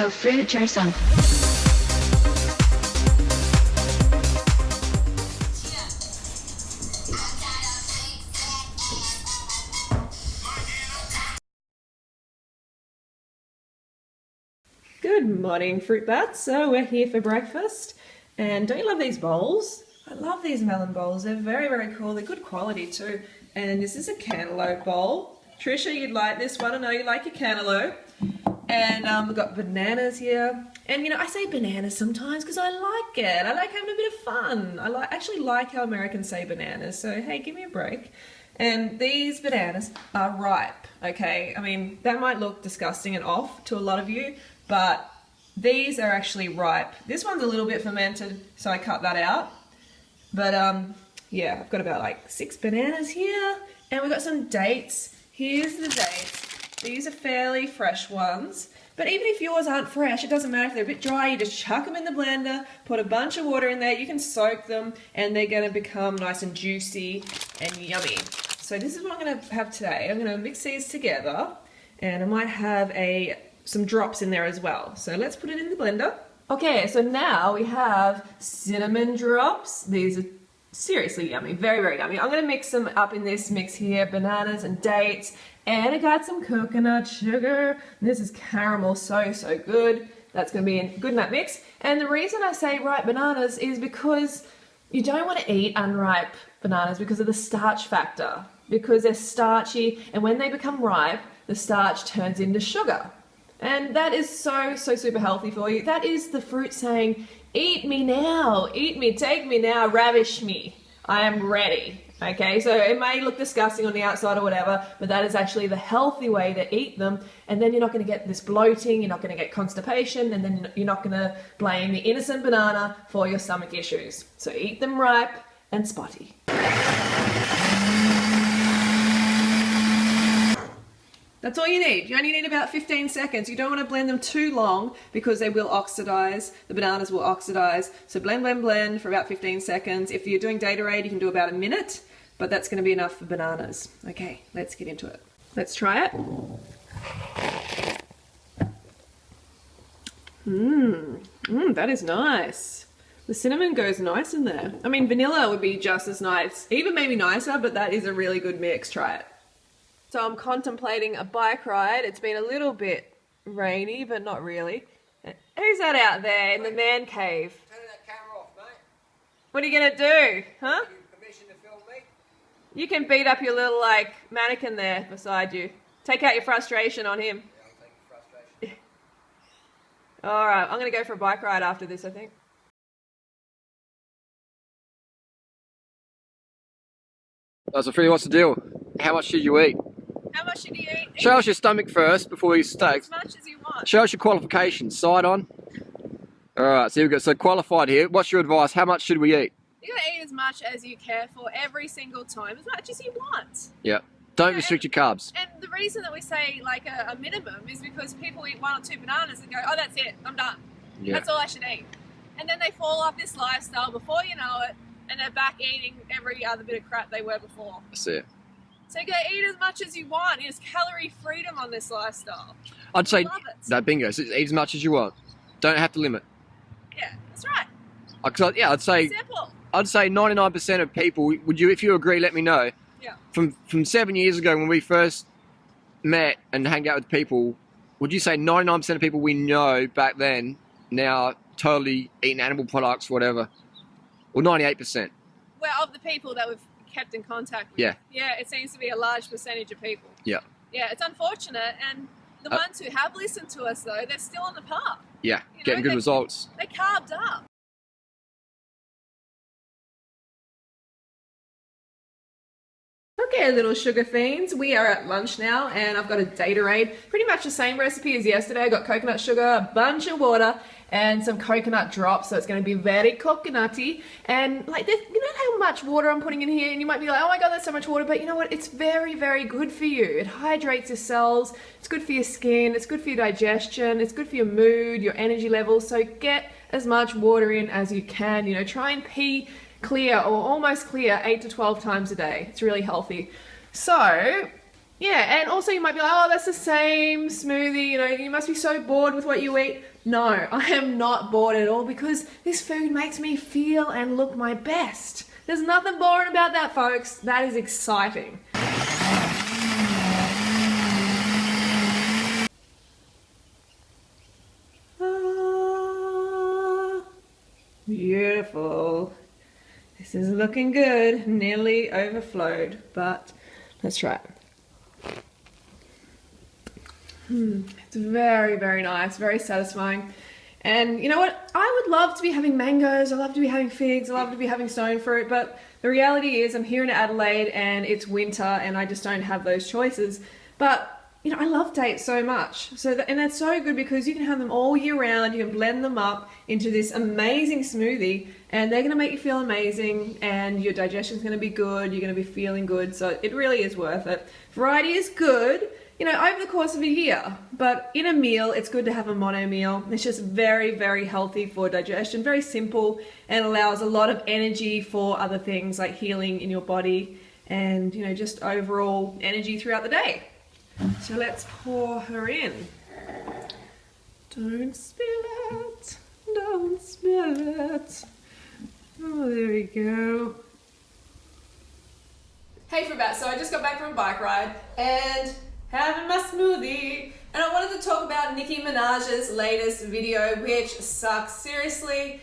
Go fruit yourself. Good morning, fruit bats. So we're here for breakfast, and don't you love these bowls? I love these melon bowls. They're very, very cool. They're good quality too. And this is a cantaloupe bowl. Trisha, you'd like this one. I know you like your cantaloupe. And we've got bananas here. And you know, I say bananas sometimes because I like it. I like having a bit of fun. I actually like how Americans say bananas. So hey, give me a break. And these bananas are ripe, okay? I mean, that might look disgusting and off to a lot of you, but these are actually ripe. This one's a little bit fermented, so I cut that out. But yeah, I've got about like 6 bananas here, and we've got some dates. Here's the dates. These are fairly fresh ones, but even if yours aren't fresh, it doesn't matter if they're a bit dry. You just chuck them in the blender, put a bunch of water in there, you can soak them, and they're gonna become nice and juicy and yummy. So this is what I'm gonna have today. I'm gonna mix these together, and I might have some drops in there as well. So let's put it in the blender. Okay, so now we have cinnamon drops. These are seriously yummy, very, very yummy. I'm gonna mix them up in this mix here, bananas and dates, and I got some coconut sugar. This is caramel, so, so good. That's gonna be good in that mix. And the reason I say ripe bananas is because you don't wanna eat unripe bananas because of the starch factor, because they're starchy, and when they become ripe, the starch turns into sugar. And that is so, so super healthy for you. That is the fruit saying, eat me now, eat me, take me now, ravish me. I am ready, okay? So it may look disgusting on the outside or whatever, but that is actually the healthy way to eat them. And then you're not gonna get this bloating, you're not gonna get constipation, and then you're not gonna blame the innocent banana for your stomach issues. So eat them ripe and spotty. That's all you need. You only need about 15 seconds. You don't want to blend them too long because they will oxidize. The bananas will oxidize. So blend, blend, blend for about 15 seconds. If you're doing Datorade, you can do about a minute, but that's going to be enough for bananas. Okay, let's get into it. Let's try it. That is nice. The cinnamon goes nice in there. I mean, vanilla would be just as nice, even maybe nicer, but that is a really good mix. Try it. So I'm contemplating a bike ride. It's been a little bit rainy, but not really. Who's that out there in the man cave? Turn that camera off, mate. What are you gonna do, huh? Give you permission to film me? You can beat up your little like mannequin there beside you. Take out your frustration on him. Yeah, I'll take your frustration. All right, I'm gonna go for a bike ride after this, I think. So Freelee, what's the deal? How much should you eat? How much should you eat? Show us your stomach first before you start. As much as you want. Show us your qualifications. Side on. Alright, so here we go. So qualified here. What's your advice? How much should we eat? You gotta eat as much as you care for every single time, as much as you want. Yeah. Don't restrict your carbs. And the reason that we say like a minimum is because people eat 1 or 2 bananas and go, oh, that's it, I'm done. Yeah. That's all I should eat. And then they fall off this lifestyle before you know it, and they're back eating every other bit of crap they were before. That's it. So you gotta eat as much as you want. There's calorie freedom on this lifestyle. I'd say, love it. no, bingo. So eat as much as you want. Don't have to limit. Yeah, that's right. Yeah, I'd say Simple. I'd say 99% of people, would you, if you agree, let me know. Yeah. From 7 years ago when we first met and hanged out with people, would you say 99% of people we know back then now totally eating animal products, whatever? Or 98%? Well, of the people that we've kept in contact with. Yeah. Yeah, it seems to be a large percentage of people. Yeah. Yeah, it's unfortunate, and the ones who have listened to us, though, they're still on the path. Yeah, You know, getting good results. They carved up. Okay, little sugar fiends, we are at lunch now, and I've got a Datorade. Pretty much the same recipe as yesterday. I got coconut sugar, a bunch of water, and some coconut drops, so it's going to be very coconutty. And like this, you know how much water I'm putting in here, and you might be like, oh my god, that's so much water, but you know what, it's very, very good for you. It hydrates your cells, it's good for your skin, it's good for your digestion, it's good for your mood, your energy levels. So get as much water in as you can. You know, try and pee clear or almost clear 8 to 12 times a day. It's really healthy. So Yeah, and also you might be like, oh, that's the same smoothie, you know, you must be so bored with what you eat. No, I am not bored at all because this food makes me feel and look my best. There's nothing boring about that, folks. That is exciting. Ah, beautiful. This is looking good. Nearly overflowed, but let's try it. It's very, very nice, very satisfying. And you know what? I would love to be having mangoes, I love to be having figs, I love to be having stone fruit, but the reality is I'm here in Adelaide and it's winter and I just don't have those choices. But you know, I love dates so much. And that's so good because you can have them all year round, you can blend them up into this amazing smoothie and they're gonna make you feel amazing and your digestion's gonna be good, you're gonna be feeling good, so it really is worth it. Variety is good, you know, over the course of a year, but in a meal, it's good to have a mono meal. It's just very, very healthy for digestion, very simple, and allows a lot of energy for other things like healing in your body and, you know, just overall energy throughout the day. So let's pour her in. Don't spill it, don't spill it. Oh, there we go. Hey Freebats, so I just got back from a bike ride and having my smoothie, and I wanted to talk about Nicki Minaj's latest video, which sucks. Seriously,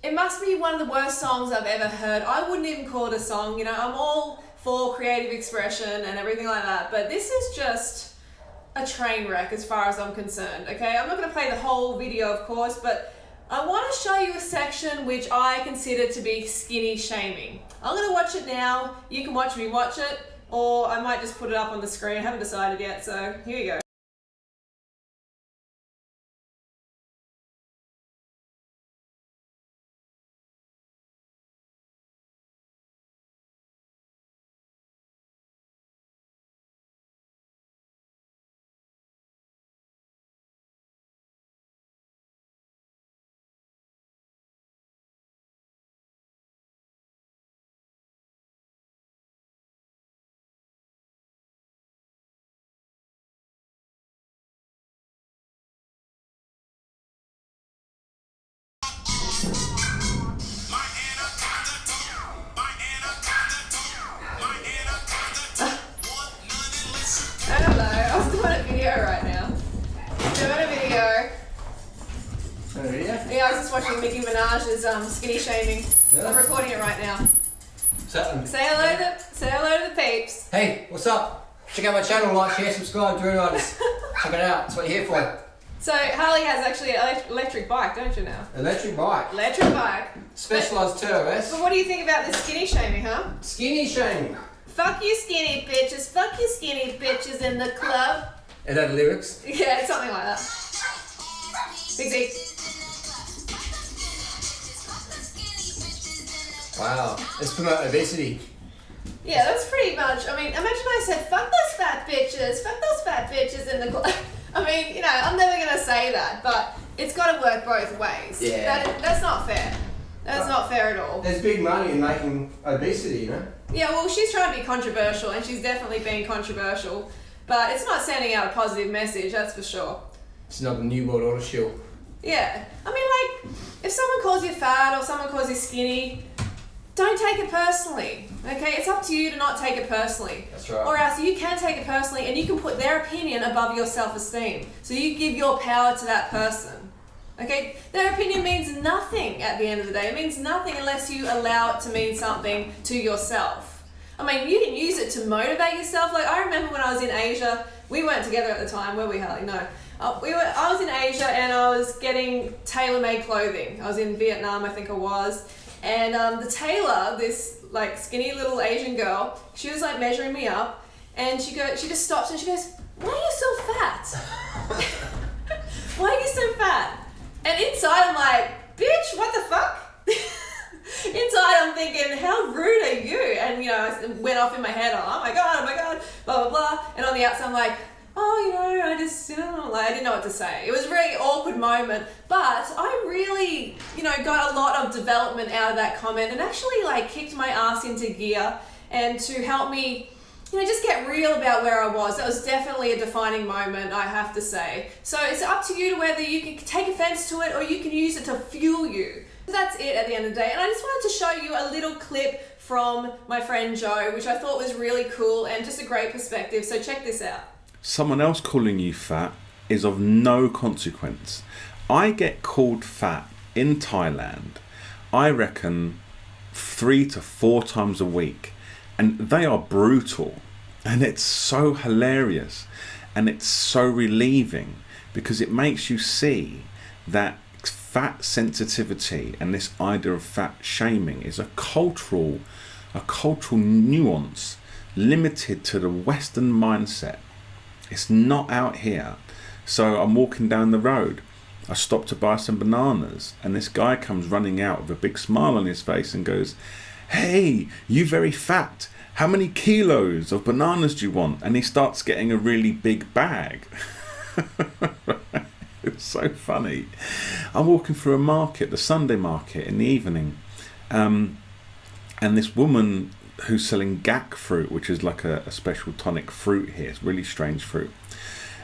it must be one of the worst songs I've ever heard. I wouldn't even call it a song, you know, I'm all for creative expression and everything like that, but this is just a train wreck as far as I'm concerned, okay? I'm not gonna play the whole video, of course, but I wanna show you a section which I consider to be skinny shaming. I'm gonna watch it now, you can watch me watch it, or I might just put it up on the screen. I haven't decided yet, so here you go. Hello, I was doing a video right now. Doing a video. Oh, yeah? Yeah, I was just watching Nicki Minaj's skinny shaming. Yeah. I'm recording it right now. What's happening? Say hello to the peeps. Hey, what's up? Check out my channel, like, share, subscribe, join us. Check it out, that's what you're here for. So Harley has actually an electric bike, don't you now? Electric bike. Electric bike. Specialised turbos. But what do you think about this skinny shaming, huh? Skinny shaming. Fuck you skinny bitches, fuck you skinny bitches in the club. It had lyrics. Yeah, it's something like that. Big Z. Wow, let's promote obesity. Yeah, that's pretty much, I mean, imagine I said, fuck those fat bitches in the club. I mean, you know, I'm never going to say that, but it's got to work both ways. Yeah. That's not fair. That's not fair at all. There's big money in making obesity, you know? Yeah, well, she's trying to be controversial, and she's definitely being controversial, but it's not sending out a positive message, that's for sure. It's not the New World Order shield. Yeah. I mean, like, if someone calls you fat or someone calls you skinny, don't take it personally, okay? It's up to you to not take it personally. That's right. Or else you can take it personally and you can put their opinion above your self-esteem. So you give your power to that person, okay? Their opinion means nothing at the end of the day. It means nothing unless you allow it to mean something to yourself. I mean, you can use it to motivate yourself. Like, I remember when I was in Asia, we weren't together at the time, were we, Harley? No. I was in Asia and I was getting tailor-made clothing. I was in Vietnam, I think I was. And the tailor, this like skinny little Asian girl, she was like measuring me up, and she just stops and she goes, "Why are you so fat? Why are you so fat?" And inside I'm like, "Bitch, what the fuck?" Inside I'm thinking, "How rude are you?" And you know, I went off in my head, "Oh my god, blah blah blah." And on the outside I'm like, "Oh, you know, I just, you know," like, I didn't know what to say. It was a very awkward moment, but I really, you know, got a lot of development out of that comment and actually like kicked my ass into gear and to help me just get real about where I was. That was definitely a defining moment, I have to say. So it's up to you to whether you can take offense to it or you can use it to fuel you. So that's it at the end of the day. And I just wanted to show you a little clip from my friend Joe, which I thought was really cool and just a great perspective. So check this out. Someone else calling you fat is of no consequence. I get called fat in Thailand, I reckon 3 to 4 times a week, and they are brutal, and it's so hilarious and it's so relieving because it makes you see that fat sensitivity and this idea of fat shaming is a cultural nuance limited to the Western mindset. It's not out here. So I'm walking down the road, I stop to buy some bananas, and this guy comes running out with a big smile on his face and goes, "Hey, you very fat. How many kilos of bananas do you want?" And he starts getting a really big bag. It's so funny. I'm walking through a market, the Sunday market in the evening, and this woman who's selling gak fruit, which is like a special tonic fruit here. It's really strange fruit.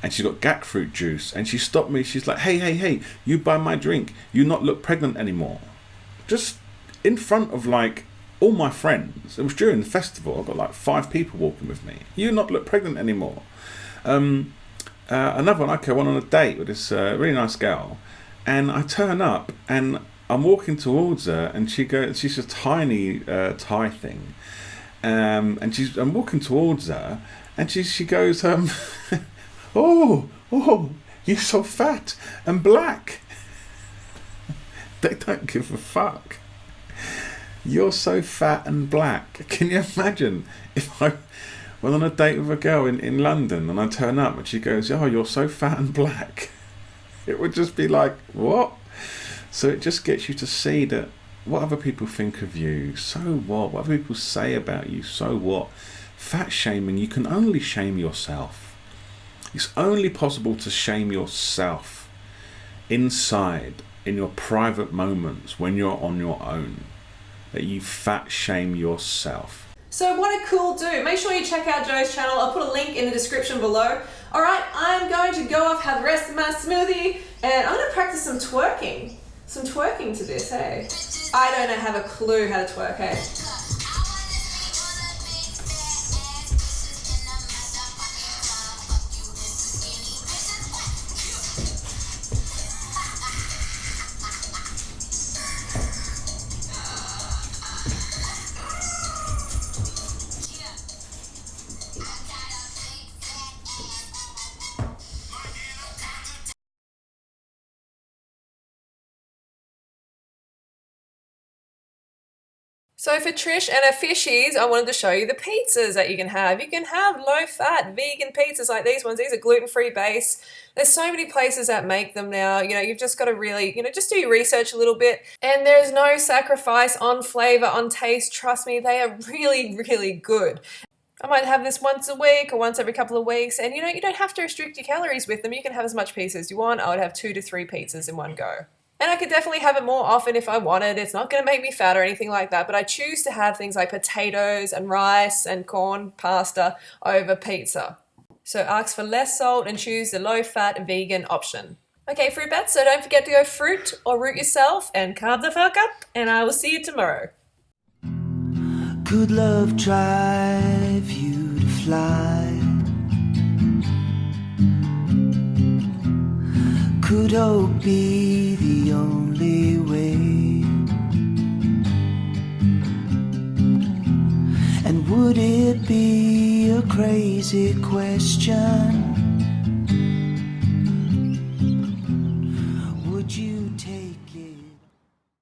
And she's got gak fruit juice, and she stopped me. She's like, hey, you buy my drink, you not look pregnant anymore. Just in front of like all my friends. It was during the festival. I've got like 5 people walking with me. You not look pregnant anymore. Another one, okay, I went on a date with this really nice girl, and I turn up and I'm walking towards her, and she's a tiny Thai thing, and I'm walking towards her, and she goes, oh, you're so fat and black. They don't give a fuck. You're so fat and black. Can you imagine if I went on a date with a girl in London and I turn up and she goes, "Oh, you're so fat and black"? It would just be like, what? So it just gets you to see that what other people think of you, so what? What other people say about you, so what? Fat shaming, you can only shame yourself. It's only possible to shame yourself inside, in your private moments, when you're on your own, that you fat shame yourself. So what a cool dude. Make sure you check out Joe's channel. I'll put a link in the description below. Alright, I'm going to go off, have the rest of my smoothie, and I'm going to practice some twerking. Some twerking to this, hey? I don't have a clue how to twerk, hey? So for Trish and her fishies, I wanted to show you the pizzas that you can have. You can have low-fat vegan pizzas like these ones. These are gluten-free base. There's so many places that make them now. You know, you've just got to really, just do your research a little bit. And there's no sacrifice on flavor, on taste. Trust me, they are really, really good. I might have this once a week or once every couple of weeks. And you don't have to restrict your calories with them. You can have as much pizza as you want. I would have 2 to 3 pizzas in one go. And I could definitely have it more often if I wanted. It's not going to make me fat or anything like that, but I choose to have things like potatoes and rice and corn pasta over pizza. So ask for less salt and choose the low-fat vegan option. Okay, fruit bats, so don't forget to go fruit or root yourself and carb the fuck up, and I will see you tomorrow. Could love drive you to fly? Could hope be the only way? And would it be a crazy question